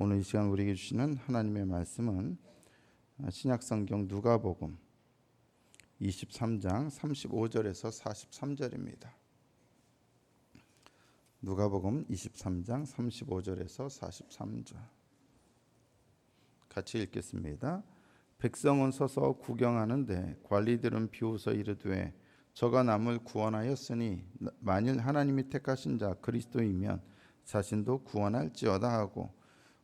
오늘 이 시간 우리에게 주시는 하나님의 말씀은 신약성경 누가복음 23장 35절에서 43절입니다. 누가복음 23장 35절에서 43절 같이 읽겠습니다. 백성은 서서 구경하는데 관리들은 비웃어 이르되 저가 남을 구원하였으니 만일 하나님이 택하신 자 그리스도이면 자신도 구원할지어다 하고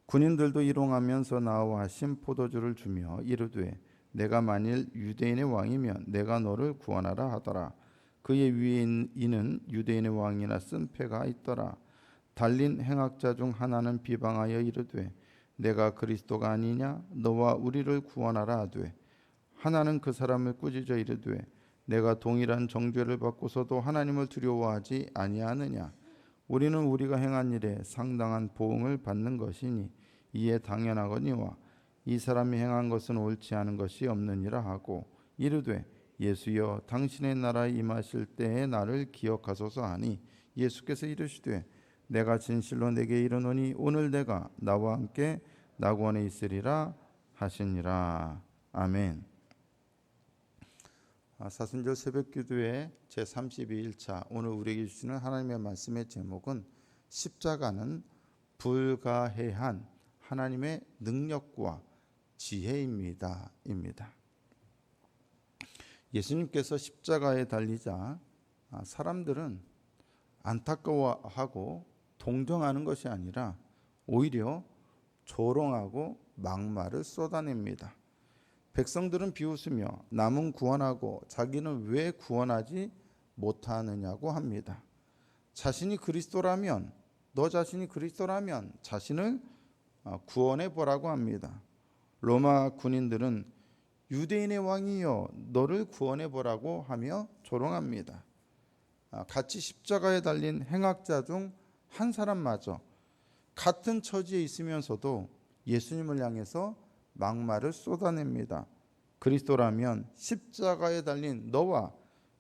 군인들도 일용하면서 나와 하신 포도주를 주며 이르되 내가 만일 유대인의 왕이면 내가 너를 구원하라 하더라. 그의 위에 이는 유대인의 왕이라 쓴 패가 있더라. 달린 행악자 중 하나는 비방하여 이르되 내가 그리스도가 아니냐 너와 우리를 구원하라 하되 하나는 그 사람을 꾸짖어 이르되 내가 동일한 정죄를 받고서도 하나님을 두려워하지 아니하느냐. 우리는 우리가 행한 일에 상당한 보응을 받는 것이니 이에 당연하거니와 이 사람이 행한 것은 옳지 않은 것이 없느니라 하고 이르되 예수여 당신의 나라에 임하실 때에 나를 기억하소서 하니 예수께서 이르시되 내가 진실로 내게 이르노니 오늘 내가 나와 함께 낙원에 있으리라 하시니라. 아멘. 사순절 새벽기도회 제32일차 오늘 우리에게 주시는 하나님의 말씀의 제목은 십자가는 불가해한 하나님의 능력과 지혜입니다. 예수님께서 십자가에 달리자 사람들은 안타까워하고 동정하는 것이 아니라 오히려 조롱하고 막말을 쏟아냅니다. 백성들은 비웃으며 남은 구원하고 자기는 왜 구원하지 못하느냐고 합니다. 자신이 그리스도라면 너 자신이 그리스도라면 자신을 구원해 보라고 합니다. 로마 군인들은 유대인의 왕이여 너를 구원해 보라고 하며 조롱합니다. 같이 십자가에 달린 행악자 중 한 사람마저 같은 처지에 있으면서도 예수님을 향해서 막말을 쏟아냅니다. 그리스도라면 십자가에 달린 너와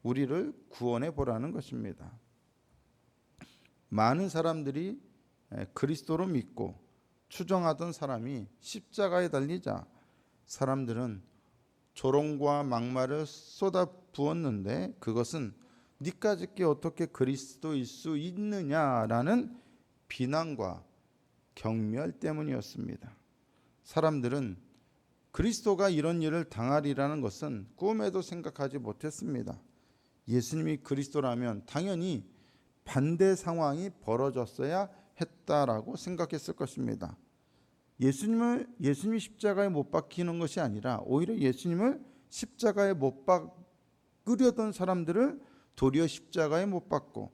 우리를 구원해 보라는 것입니다. 많은 사람들이 그리스도로 믿고 추정하던 사람이 십자가에 달리자 사람들은 조롱과 막말을 쏟아부었는데 그것은 니까짓게 어떻게 그리스도일 수 있느냐라는 비난과 경멸 때문이었습니다. 사람들은 그리스도가 이런 일을 당하리라는 것은 꿈에도 생각하지 못했습니다. 예수님이 그리스도라면 당연히 반대 상황이 벌어졌어야 했다라고 생각했을 것입니다. 예수님이 십자가에 못 박히는 것이 아니라 오히려 예수님을 십자가에 못 박으려던 사람들을 도리어 십자가에 못 박고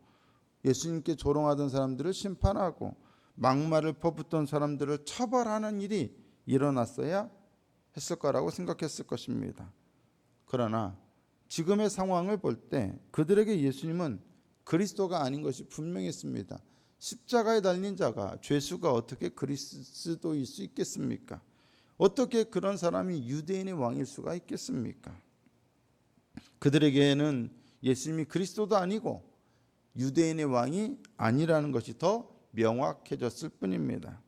예수님께 조롱하던 사람들을 심판하고 막말을 퍼붓던 사람들을 처벌하는 일이 일어났어야 했을 거라고 생각했을 것입니다. 그러나 지금의 상황을 볼 때 그들에게 예수님은 그리스도가 아닌 것이 분명했습니다. 십자가에 달린 자가 죄수가 어떻게 그리스도일 수 있겠습니까? 어떻게 그런 사람이 유대인의 왕일 수가 있겠습니까? 그들에게는 예수님이 그리스도도 아니고 유대인의 왕이 아니라는 것이 더 명확해졌을 뿐입니다.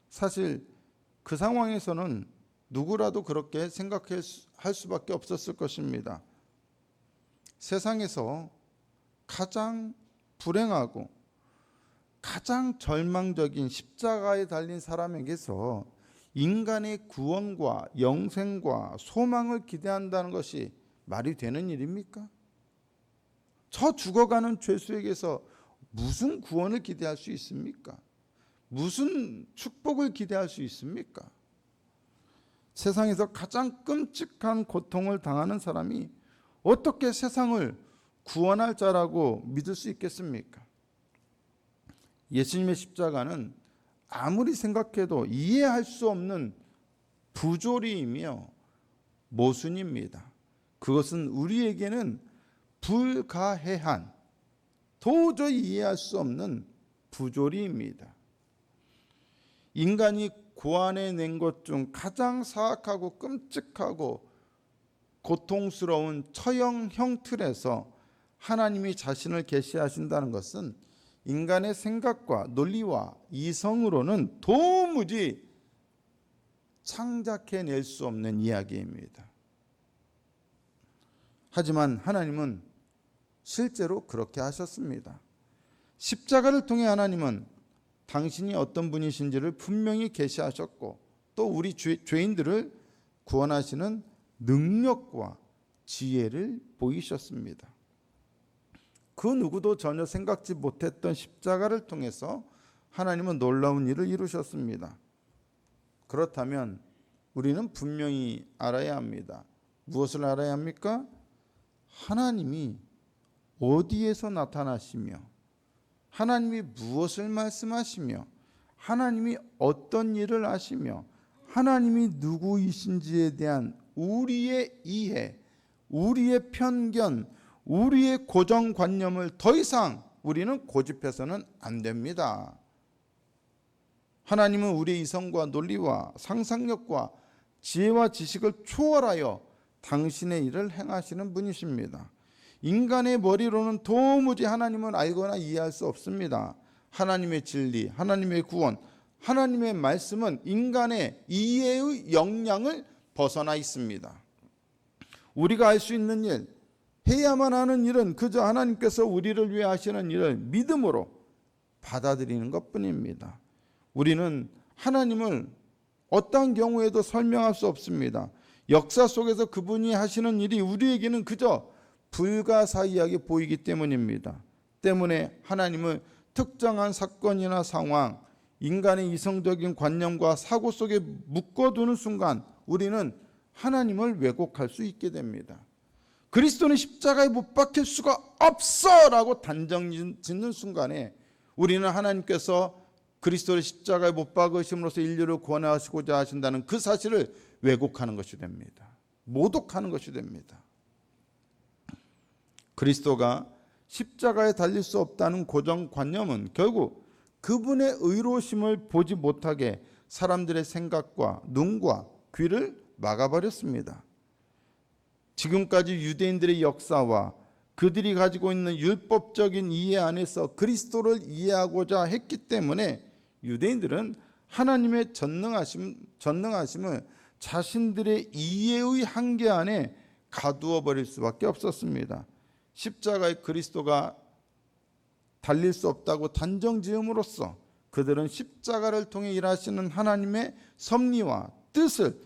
사실 그 상황에서는 누구라도 그렇게 생각할 수밖에 없었을 것입니다. 세상에서 가장 불행하고 가장 절망적인 십자가에 달린 사람에게서 인간의 구원과 영생과 소망을 기대한다는 것이 말이 되는 일입니까? 저 죽어가는 죄수에게서 무슨 구원을 기대할 수 있습니까? 무슨 축복을 기대할 수 있습니까? 세상에서 가장 끔찍한 고통을 당하는 사람이 어떻게 세상을 구원할 자라고 믿을 수 있겠습니까? 예수님의 십자가는 아무리 생각해도 이해할 수 없는 부조리이며 모순입니다. 그것은 우리에게는 불가해한 도저히 이해할 수 없는 부조리입니다. 인간이 고안해낸 것 중 가장 사악하고 끔찍하고 고통스러운 처형형 틀에서 하나님이 자신을 계시하신다는 것은 인간의 생각과 논리와 이성으로는 도무지 창작해낼 수 없는 이야기입니다. 하지만 하나님은 실제로 그렇게 하셨습니다. 십자가를 통해 하나님은 당신이 어떤 분이신지를 분명히 계시하셨고 또 우리 죄인들을 구원하시는 능력과 지혜를 보이셨습니다. 그 누구도 전혀 생각지 못했던 십자가를 통해서 하나님은 놀라운 일을 이루셨습니다. 그렇다면 우리는 분명히 알아야 합니다. 무엇을 알아야 합니까? 하나님이 어디에서 나타나시며 하나님이 무엇을 말씀하시며 하나님이 어떤 일을 하시며 하나님이 누구이신지에 대한 우리의 이해, 우리의 편견, 우리의 고정관념을 더 이상 우리는 고집해서는 안 됩니다. 하나님은 우리의 이성과 논리와 상상력과 지혜와 지식을 초월하여 당신의 일을 행하시는 분이십니다. 인간의 머리로는 도무지 하나님을 알거나 이해할 수 없습니다. 하나님의 진리, 하나님의 구원, 하나님의 말씀은 인간의 이해의 역량을 벗어나 있습니다. 우리가 알 수 있는 일, 해야만 하는 일은 그저 하나님께서 우리를 위해 하시는 일을 믿음으로 받아들이는 것뿐입니다. 우리는 하나님을 어떠한 경우에도 설명할 수 없습니다. 역사 속에서 그분이 하시는 일이 우리에게는 그저 불가사의하게 보이기 때문입니다. 때문에 하나님을 특정한 사건이나 상황, 인간의 이성적인 관념과 사고 속에 묶어두는 순간 우리는 하나님을 왜곡할 수 있게 됩니다. 그리스도는 십자가에 못 박힐 수가 없어 라고 단정 짓는 순간에 우리는 하나님께서 그리스도를 십자가에 못 박으심으로써 인류를 구원하시고자 하신다는 그 사실을 왜곡하는 것이 됩니다. 모독하는 것이 됩니다. 그리스도가 십자가에 달릴 수 없다는 고정관념은 결국 그분의 의로우심을 보지 못하게 사람들의 생각과 눈과 귀를 막아버렸습니다. 지금까지 유대인들의 역사와 그들이 가지고 있는 율법적인 이해 안에서 그리스도를 이해하고자 했기 때문에 유대인들은 하나님의 전능하심을 자신들의 이해의 한계 안에 가두어 버릴 수밖에 없었습니다. 십자가에 그리스도가 달릴 수 없다고 단정 지음으로써 그들은 십자가를 통해 일하시는 하나님의 섭리와 뜻을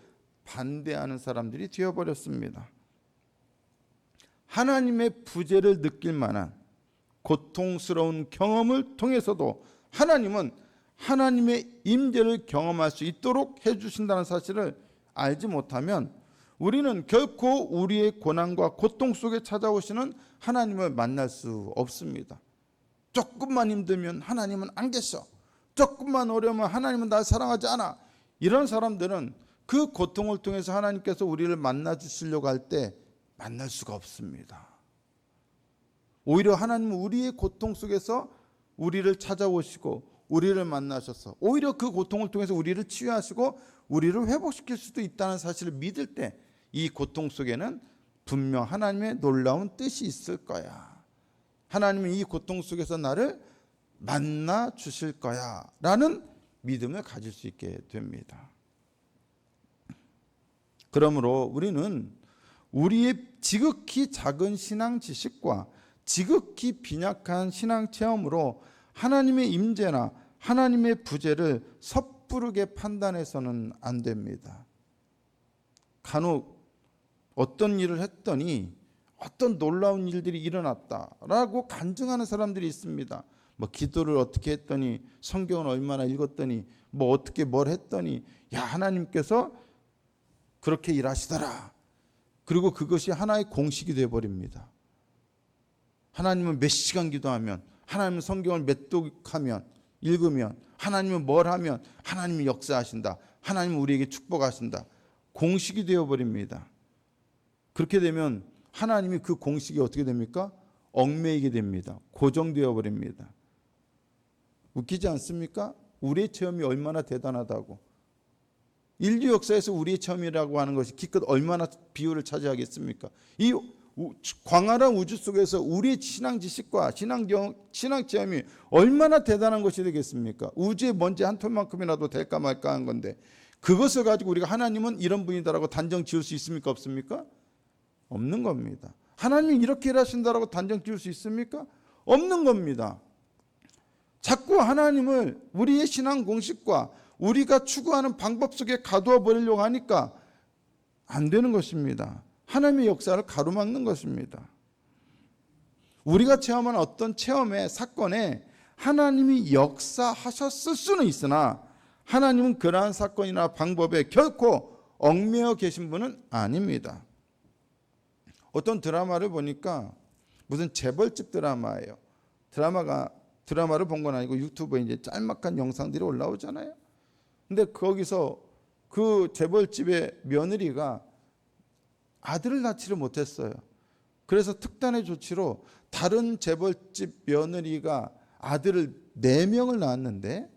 반대하는 사람들이 되어버렸습니다. 하나님의 부재를 느낄 만한 고통스러운 경험을 통해서도 하나님은 하나님의 임재를 경험할 수 있도록 해주신다는 사실을 알지 못하면 우리는 결코 우리의 고난과 고통 속에 찾아오시는 하나님을 만날 수 없습니다. 조금만 힘들면 하나님은 안 계셔. 조금만 어려우면 하나님은 날 사랑하지 않아. 이런 사람들은 그 고통을 통해서 하나님께서 우리를 만나 주시려고 할 때 만날 수가 없습니다. 오히려 하나님은 우리의 고통 속에서 우리를 찾아오시고 우리를 만나셔서 오히려 그 고통을 통해서 우리를 치유하시고 우리를 회복시킬 수도 있다는 사실을 믿을 때 이 고통 속에는 분명 하나님의 놀라운 뜻이 있을 거야. 하나님은 이 고통 속에서 나를 만나 주실 거야 라는 믿음을 가질 수 있게 됩니다. 그러므로 우리는 우리의 지극히 작은 신앙 지식과 지극히 빈약한 신앙 체험으로 하나님의 임재나 하나님의 부재를 섣부르게 판단해서는 안 됩니다. 간혹 어떤 일을 했더니 어떤 놀라운 일들이 일어났다라고 간증하는 사람들이 있습니다. 뭐 기도를 어떻게 했더니 성경을 얼마나 읽었더니 뭐 어떻게 뭘 했더니 야 하나님께서 그렇게 일하시더라. 그리고 그것이 하나의 공식이 되어버립니다. 하나님은 몇 시간 기도하면 하나님은 성경을 몇 독하면 읽으면 하나님은 뭘 하면 하나님이 역사하신다. 하나님은 우리에게 축복하신다. 공식이 되어버립니다. 그렇게 되면 하나님이 그 공식이 어떻게 됩니까? 얽매이게 됩니다. 고정되어 버립니다. 웃기지 않습니까? 우리의 체험이 얼마나 대단하다고. 인류 역사에서 우리의 체험이라고 하는 것이 기껏 얼마나 비율을 차지하겠습니까? 이 광활한 우주 속에서 우리의 신앙 지식과 신앙 체험이 얼마나 대단한 것이 되겠습니까? 우주의 먼지 한 톨만큼이라도 될까 말까 한 건데, 그것을 가지고 우리가 하나님은 이런 분이다라고 단정 지을 수 있습니까? 없습니까? 없는 겁니다. 하나님이 이렇게 일하신다라고 단정 지을 수 있습니까? 없는 겁니다. 자꾸 하나님을 우리의 신앙 공식과 우리가 추구하는 방법 속에 가두어 버리려고 하니까 안 되는 것입니다. 하나님의 역사를 가로막는 것입니다. 우리가 체험한 어떤 체험의 사건에 하나님이 역사하셨을 수는 있으나 하나님은 그러한 사건이나 방법에 결코 얽매여 계신 분은 아닙니다. 어떤 드라마를 보니까 무슨 재벌집 드라마예요. 드라마를 본 건 아니고 유튜브에 이제 짤막한 영상들이 올라오잖아요. 근데 거기서 그 재벌집의 며느리가 아들을 낳지를 못했어요. 그래서 특단의 조치로 다른 재벌집 며느리가 아들을 4명을 낳았는데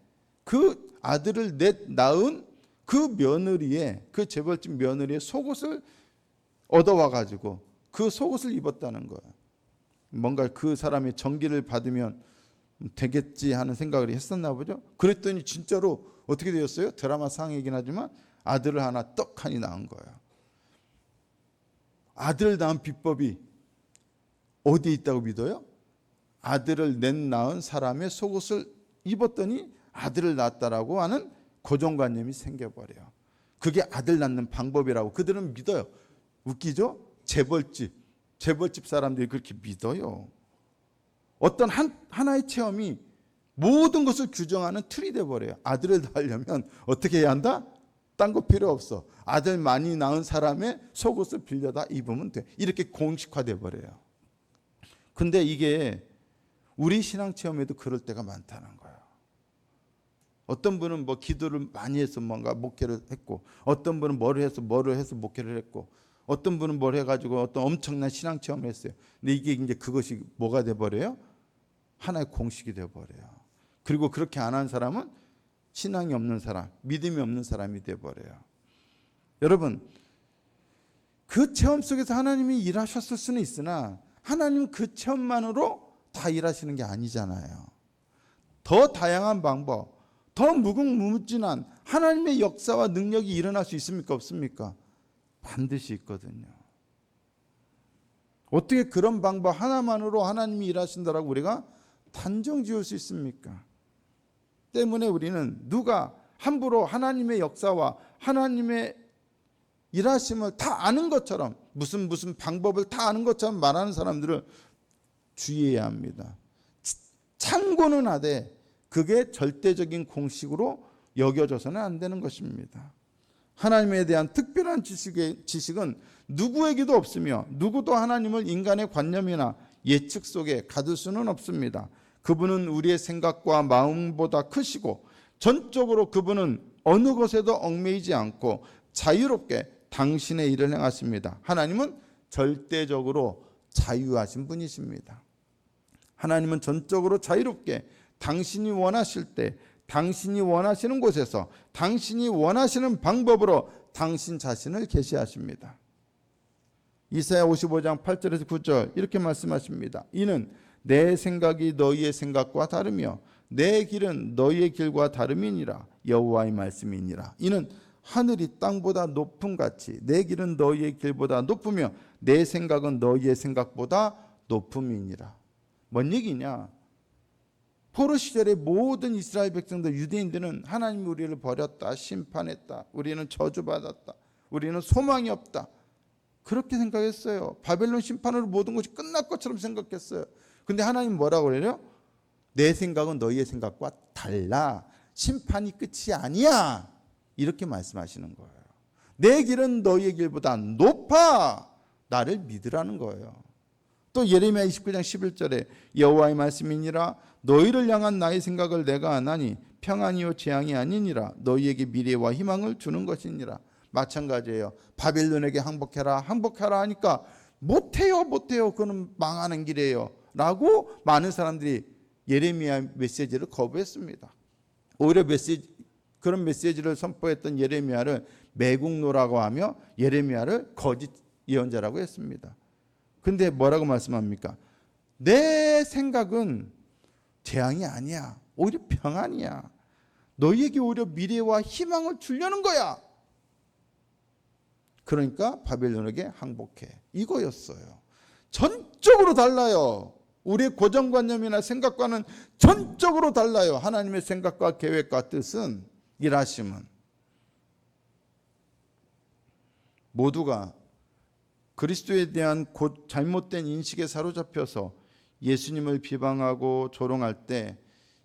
그 아들을 낳은 그 며느리의, 그 재벌집 며느리의 속옷을 얻어와 가지고 그 속옷을 입었다는 거예요. 뭔가 그 사람이 전기를 받으면 되겠지 하는 생각을 했었나 보죠. 그랬더니 진짜로 어떻게 되었어요? 드라마 상이긴 하지만 아들을 하나 떡하니 낳은 거예요. 아들을 낳은 비법이 어디에 있다고 믿어요? 아들을 낳은 사람의 속옷을 입었더니 아들을 낳았다라고 하는 고정관념이 생겨버려요. 그게 아들 낳는 방법이라고 그들은 믿어요. 웃기죠? 재벌집 사람들이 그렇게 믿어요. 어떤 하나의 체험이 모든 것을 규정하는 틀이 돼버려요. 아들을 낳으려면 어떻게 해야 한다? 딴 거 필요 없어. 아들 많이 낳은 사람의 속옷을 빌려다 입으면 돼. 이렇게 공식화돼 버려요. 근데 이게 우리 신앙 체험에도 그럴 때가 많다는 거예요. 어떤 분은 뭐 기도를 많이 해서 뭔가 목회를 했고, 어떤 분은 뭐를 해서 목회를 했고, 어떤 분은 뭘 해가지고 어떤 엄청난 신앙 체험을 했어요. 근데 이게 이제 그것이 뭐가 돼 버려요? 하나의 공식이 돼 버려요. 그리고 그렇게 안 한 사람은 신앙이 없는 사람, 믿음이 없는 사람이 돼 버려요. 여러분, 그 체험 속에서 하나님이 일하셨을 수는 있으나 하나님은 그 체험만으로 다 일하시는 게 아니잖아요. 더 다양한 방법, 더 무궁무진한 하나님의 역사와 능력이 일어날 수 있습니까? 없습니까? 반드시 있거든요. 어떻게 그런 방법 하나만으로 하나님이 일하신다라고 우리가 단정 지을 수 있습니까? 때문에 우리는 누가 함부로 하나님의 역사와 하나님의 일하심을 다 아는 것처럼 무슨 방법을 다 아는 것처럼 말하는 사람들을 주의해야 합니다. 참고는 하되 그게 절대적인 공식으로 여겨져서는 안 되는 것입니다. 하나님에 대한 특별한 지식은 누구에게도 없으며 누구도 하나님을 인간의 관념이나 예측 속에 가둘 수는 없습니다. 그분은 우리의 생각과 마음보다 크시고 전적으로 그분은 어느 것에도 얽매이지 않고 자유롭게 당신의 일을 행하십니다. 하나님은 절대적으로 자유하신 분이십니다. 하나님은 전적으로 자유롭게 당신이 원하실 때 당신이 원하시는 곳에서 당신이 원하시는 방법으로 당신 자신을 계시하십니다. 이사야 55장 8절에서 9절 이렇게 말씀하십니다. 이는 내 생각이 너희의 생각과 다르며 내 길은 너희의 길과 다름이니라. 여호와의 말씀이니라. 이는 하늘이 땅보다 높음 같이 내 길은 너희의 길보다 높으며 내 생각은 너희의 생각보다 높음이니라. 뭔 얘기냐? 포로 시절의 모든 이스라엘 백성들, 유대인들은 하나님이 우리를 버렸다, 심판했다, 우리는 저주받았다, 우리는 소망이 없다, 그렇게 생각했어요. 바벨론 심판으로 모든 것이 끝날 것처럼 생각했어요. 근데 하나님 뭐라고 그래요? 내 생각은 너희의 생각과 달라. 심판이 끝이 아니야. 이렇게 말씀하시는 거예요. 내 길은 너희의 길보다 높아. 나를 믿으라는 거예요. 또 예레미야 29장 11절에 여호와의 말씀이니라. 너희를 향한 나의 생각을 내가 아나니 평안이요 재앙이 아니니라. 너희에게 미래와 희망을 주는 것이니라. 마찬가지예요. 바벨론에게 항복해라 하니까 못해요. 그거는 망하는 길이에요 라고 많은 사람들이 예레미야 메시지를 거부했습니다. 오히려 그런 메시지를 선포했던 예레미야를 매국노라고 하며 예레미야를 거짓 예언자라고 했습니다. 근데 뭐라고 말씀합니까? 내 생각은 재앙이 아니야. 오히려 평안이야. 너희에게 오히려 미래와 희망을 주려는 거야. 그러니까 바벨론에게 항복해. 이거였어요. 전적으로 달라요. 우리의 고정관념이나 생각과는 전적으로 달라요. 하나님의 생각과 계획과 뜻은, 일하심은. 모두가 그리스도에 대한 잘못된 인식에 사로잡혀서 예수님을 비방하고 조롱할 때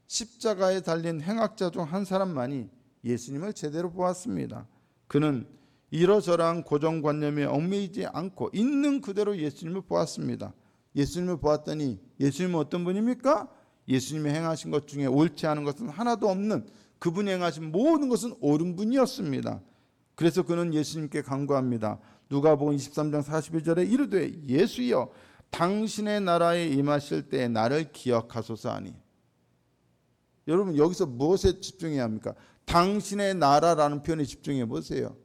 십자가에 달린 행악자 중 한 사람만이 예수님을 제대로 보았습니다. 그는 이러저러한 고정관념에 얽매이지 않고 있는 그대로 예수님을 보았습니다. 예수님을 보았더니 예수님은 어떤 분입니까? 예수님이 행하신 것 중에 옳지 않은 것은 하나도 없는, 그분이 행하신 모든 것은 옳은 분이었습니다. 그래서 그는 예수님께 간구합니다. 누가복음 23장 41절에 이르되 예수여 당신의 나라에 임하실 때 나를 기억하소서 하니. 여러분 여기서 무엇에 집중해야 합니까? 당신의 나라라는 표현에 집중해 보세요.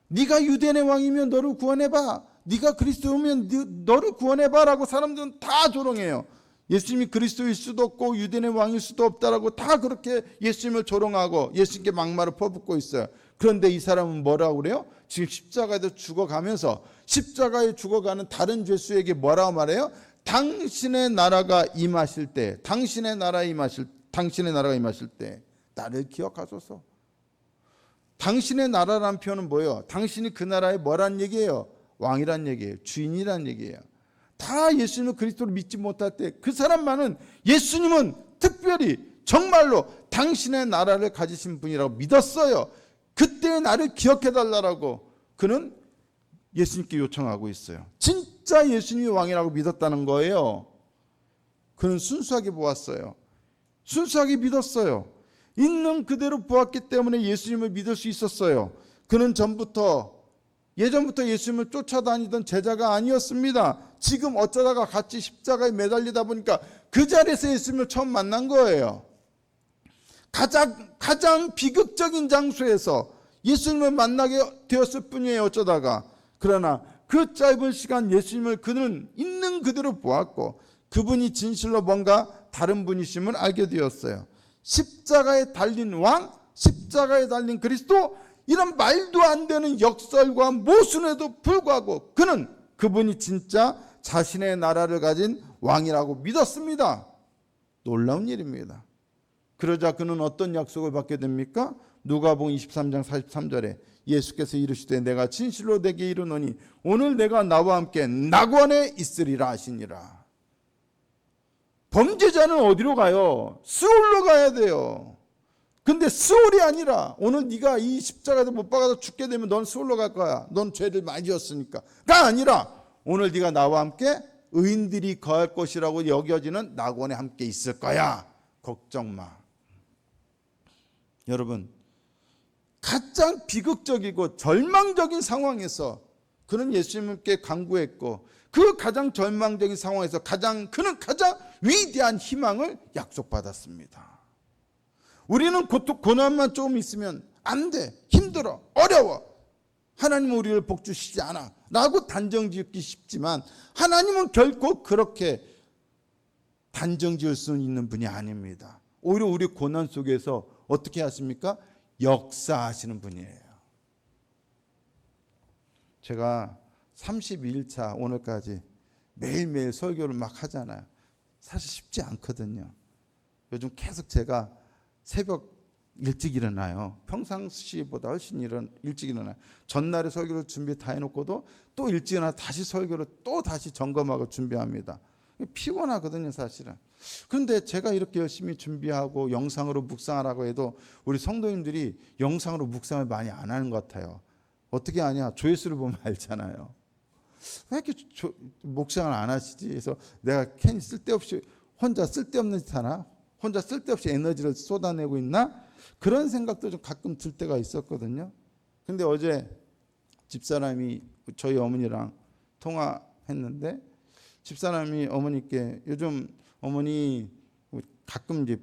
네가 유대인의 왕이면 너를 구원해봐. 네가 그리스도면 너를 구원해봐라고 사람들은 다 조롱해요. 예수님이 그리스도일 수도 없고 유대인의 왕일 수도 없다라고 다 그렇게 예수님을 조롱하고 예수님께 막말을 퍼붓고 있어요. 그런데 이 사람은 뭐라고 그래요? 지금 십자가에서 죽어가면서 십자가에 죽어가는 다른 죄수에게 뭐라고 말해요? 당신의 나라가 임하실 때, 당신의 나라가 임하실 때 나를 기억하소서. 당신의 나라라는 표현은 뭐예요? 당신이 그 나라의 뭐란 얘기예요? 왕이란 얘기예요. 주인이란 얘기예요. 다 예수님을 그리스도로 믿지 못할 때 그 사람만은 예수님은 특별히 정말로 당신의 나라를 가지신 분이라고 믿었어요. 그때 나를 기억해달라고 그는 예수님께 요청하고 있어요. 진짜 예수님이 왕이라고 믿었다는 거예요. 그는 순수하게 보았어요. 순수하게 믿었어요. 있는 그대로 보았기 때문에 예수님을 믿을 수 있었어요. 그는 예전부터 예수님을 쫓아다니던 제자가 아니었습니다. 지금 어쩌다가 같이 십자가에 매달리다 보니까 그 자리에서 예수님을 처음 만난 거예요. 가장 비극적인 장소에서 예수님을 만나게 되었을 뿐이에요. 어쩌다가. 그러나 그 짧은 시간 예수님을 그는 있는 그대로 보았고 그분이 진실로 뭔가 다른 분이심을 알게 되었어요. 십자가에 달린 왕, 십자가에 달린 그리스도, 이런 말도 안 되는 역설과 모순에도 불구하고 그는 그분이 진짜 자신의 나라를 가진 왕이라고 믿었습니다. 놀라운 일입니다. 그러자 그는 어떤 약속을 받게 됩니까? 누가복음 23장 43절에 예수께서 이르시되 내가 진실로 내게 이르노니 오늘 내가 나와 함께 낙원에 있으리라 하시니라. 범죄자는 어디로 가요? 스올로 가야 돼요. 근데 스올이 아니라 오늘 네가 이 십자가에서 못 박아서 죽게 되면 넌 스올로 갈 거야. 넌 죄를 많이 지었으니까. 가 아니라 오늘 네가 나와 함께 의인들이 거할 것이라고 여겨지는 낙원에 함께 있을 거야. 걱정 마. 여러분, 가장 비극적이고 절망적인 상황에서 그는 예수님께 간구했고 그 가장 절망적인 상황에서 그는 가장 위대한 희망을 약속받았습니다. 우리는 고난만 조금 있으면 안 돼, 힘들어, 어려워, 하나님은 우리를 복주시지 않아 라고 단정짓기 쉽지만 하나님은 결코 그렇게 단정지을 수 있는 분이 아닙니다. 오히려 우리 고난 속에서 어떻게 하십니까? 역사하시는 분이에요. 제가 32일차 오늘까지 매일매일 설교를 막 하잖아요. 사실 쉽지 않거든요. 요즘 계속 제가 새벽 일찍 일어나요. 평상시보다 훨씬 일찍 일어나요. 전날에 설교를 준비 다 해놓고도 또 일찍 일어나 다시 설교를 또 다시 점검하고 준비합니다. 피곤하거든요, 사실은. 그런데 제가 이렇게 열심히 준비하고 영상으로 묵상하라고 해도 우리 성도님들이 영상으로 묵상을 많이 안 하는 것 같아요. 어떻게 하냐? 조회수를 보면 알잖아요. 왜 이렇게 묵상을 안 하시지? 그래서 내가 괜히 쓸데없이 혼자 쓸데없는 짓 하나? 혼자 쓸데없이 에너지를 쏟아내고 있나? 그런 생각도 좀 가끔 들 때가 있었거든요. 근데 어제 집사람이 저희 어머니랑 통화했는데 집사람이 어머니께 요즘 어머니 가끔 이제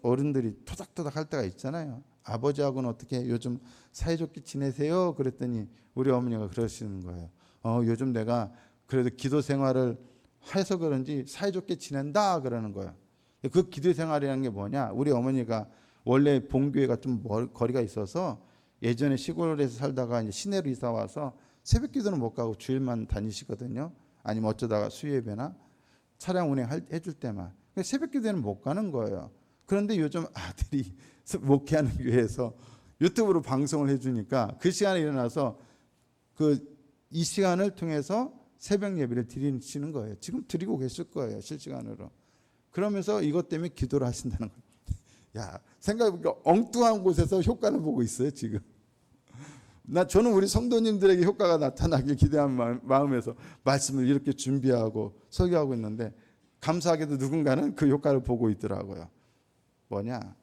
어른들이 토닥토닥 할 때가 있잖아요. 아버지하고는 어떻게 요즘 사이좋게 지내세요? 그랬더니 우리 어머니가 그러시는 거예요. 요즘 내가 그래도 기도 생활을 해서 그런지 사이좋게 지낸다 그러는 거예요. 그 기도 생활이라는 게 뭐냐? 우리 어머니가 원래 본교회가 좀 거리가 있어서 예전에 시골에서 살다가 이제 시내로 이사 와서 새벽 기도는 못 가고 주일만 다니시거든요. 아니면 어쩌다가 수요예배나 차량 운행해 줄 때만. 새벽 기도는 못 가는 거예요. 그런데 요즘 아들이 목회하는 교회에서 유튜브로 방송을 해주니까 그 시간에 일어나서 이 시간을 통해서 새벽 예배를 드리시는 거예요. 지금 드리고 계실 거예요. 실시간으로. 그러면서 이것 때문에 기도를 하신다는 거예요. 야, 생각해보니까 엉뚱한 곳에서 효과를 보고 있어요. 지금. 저는 우리 성도님들에게 효과가 나타나길 기대한 마음에서 말씀을 이렇게 준비하고 설교하고 있는데 감사하게도 누군가는 그 효과를 보고 있더라고요. 뭐냐?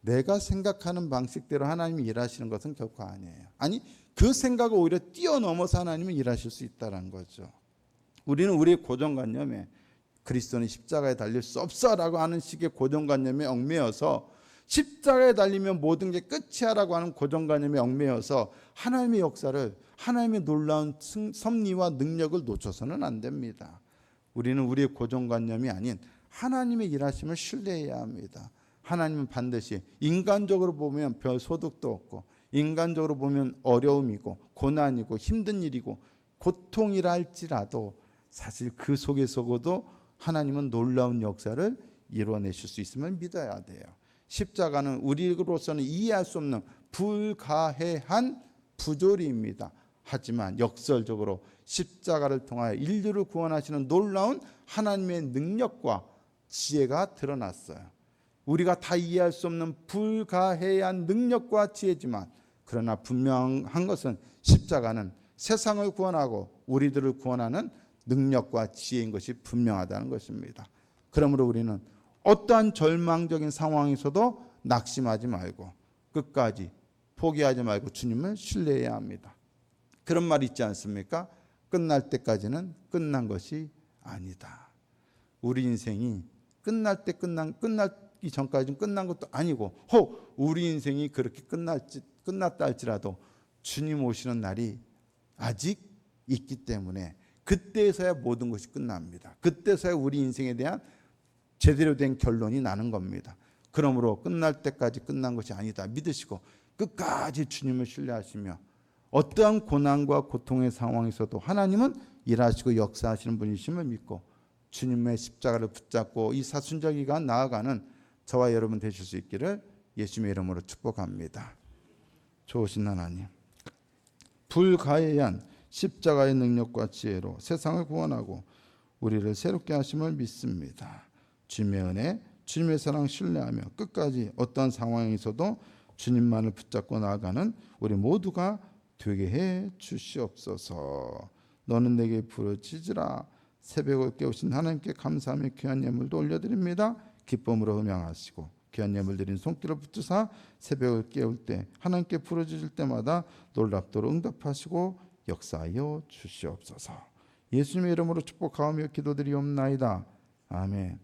내가 생각하는 방식대로 하나님이 일하시는 것은 결코 아니에요. 아니, 그 생각을 오히려 뛰어넘어서 하나님은 일하실 수 있다는 거죠. 우리는 우리의 고정관념에 그리스도는 십자가에 달릴 수 없어라고 하는 식의 고정관념에 얽매여서 십자가에 달리면 모든 게 끝이야라고 하는 고정관념에 얽매여서 하나님의 역사를, 하나님의 놀라운 섭리와 능력을 놓쳐서는 안 됩니다. 우리는 우리의 고정관념이 아닌 하나님의 일하심을 신뢰해야 합니다. 하나님은 반드시 인간적으로 보면 별 소득도 없고 인간적으로 보면 어려움이고 고난이고 힘든 일이고 고통이라 할지라도 사실 그 속에서도 하나님은 놀라운 역사를 이루어내실 수 있음을 믿어야 돼요. 십자가는 우리로서는 이해할 수 없는 불가해한 부조리입니다. 하지만 역설적으로 십자가를 통하여 인류를 구원하시는 놀라운 하나님의 능력과 지혜가 드러났어요. 우리가 다 이해할 수 없는 불가해한 능력과 지혜지만 그러나 분명한 것은 십자가는 세상을 구원하고 우리들을 구원하는 능력과 지혜인 것이 분명하다는 것입니다. 그러므로 우리는 어떠한 절망적인 상황에서도 낙심하지 말고 끝까지 포기하지 말고 주님을 신뢰해야 합니다. 그런 말 있지 않습니까? 끝날 때까지는 끝난 것이 아니다. 우리 인생이 끝나기 전까지는 끝난 것도 아니고 혹 우리 인생이 그렇게 끝났다 할지라도 주님 오시는 날이 아직 있기 때문에 그때서야 모든 것이 끝납니다. 그때서야 우리 인생에 대한 제대로 된 결론이 나는 겁니다. 그러므로 끝날 때까지 끝난 것이 아니다 믿으시고 끝까지 주님을 신뢰하시며 어떠한 고난과 고통의 상황에서도 하나님은 일하시고 역사하시는 분이심을 믿고 주님의 십자가를 붙잡고 이 사순절 기간 나아가는 저와 여러분 되실 수 있기를 예수님의 이름으로 축복합니다. 좋으신 하나님, 불가해한 십자가의 능력과 지혜로 세상을 구원하고 우리를 새롭게 하심을 믿습니다. 주님의 은혜, 주님의 사랑 신뢰하며 끝까지 어떤 상황에서도 주님만을 붙잡고 나아가는 우리 모두가 되게 해 주시옵소서. 너는 내게 부르짖으라. 새벽을 깨우신 하나님께 감사하며 귀한 예물도 올려드립니다. 기쁨으로 음양하시고 귀한 예물 드린 손길을 붙드사 새벽을 깨울 때 하나님께 부르짖을 때마다 놀랍도록 응답하시고 역사하여 주시옵소서. 예수님의 이름으로 축복하며 기도드리옵나이다. 아멘.